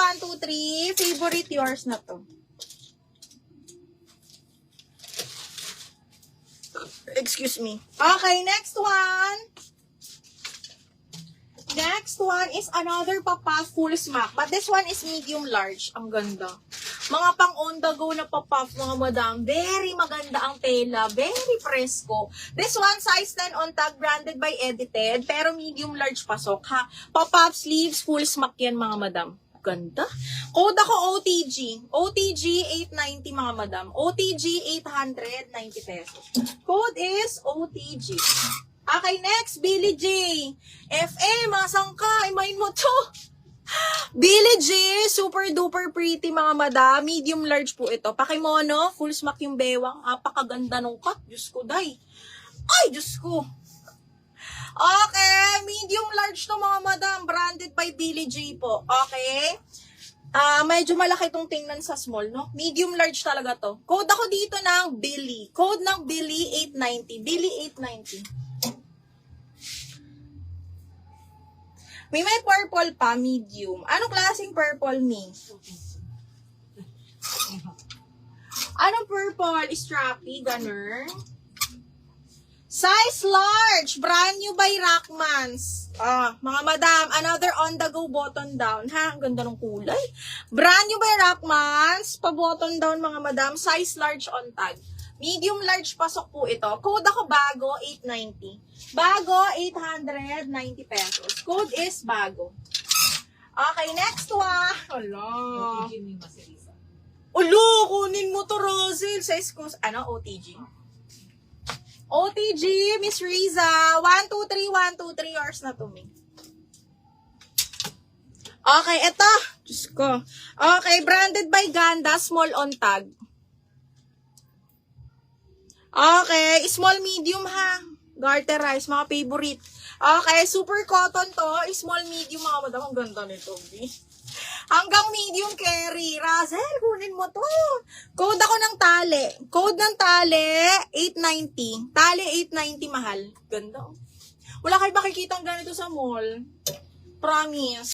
1, 2, 3. Favorite yours na to. Excuse me. Okay, next one. Next one is another Papuff full smack. But this one is medium large. Ang ganda. Mga pang on the go na Papuff, mga madam. Very maganda ang tela. Very fresco. This one, size 10 on tag, branded by Edited. Pero medium large pasok, ha. Papuff sleeves, full smack yan, mga madam. Ganda. Code ako OTG. OTG 890, mga madam. OTG 890 pesos. Code is OTG. Okay, next, Billie J. FA, masang ka. Imayin mo to. Billie J, super duper pretty, mga madam. Medium large po ito. Pakimono, full smack yung bewang. Apakaganda nung cut. Diyos ko, day. Ay, Diyos ko. Okay, medium large to, mga madam. Branded by Billie J po. Okay. Medyo malaki itong tingnan sa small, no? Medium large talaga to. Code ako dito ng Billie. Code ng Billie 890. Billie 890. May purple pa, medium. Anong klaseng purple, me? Anong purple? Strappy, ganun. Size large, brand new by Rockmans. Mga madam, another on the go button down. Ha, ang ganda ng kulay. Brand new by Rockmans, pa button down, mga madam. Size large on tag. Medium large pasok po ito. Code ako bago, 890. Bago, 890 pesos. Code is bago. Okay, next one. Hala. Ulo, kunin mo to, Rosel. Size ko, OTG. OTG, Miss Riza. 1, 2, 3, 1, 2, 3 yours na to, me. Okay, eto. Diyos ko. Okay, branded by Ganda, small on tag. Okay, small medium ha. Garterize, mga favorite. Okay, super cotton to. Small medium, mga madam. Ang ganda nito, B. Hanggang medium carry. Razel, kunin mo to. Code ako ng tali. Code ng tali, 890. Tali, 890, mahal. Ganda. Wala kayo makikita ang ganito sa mall. Promise.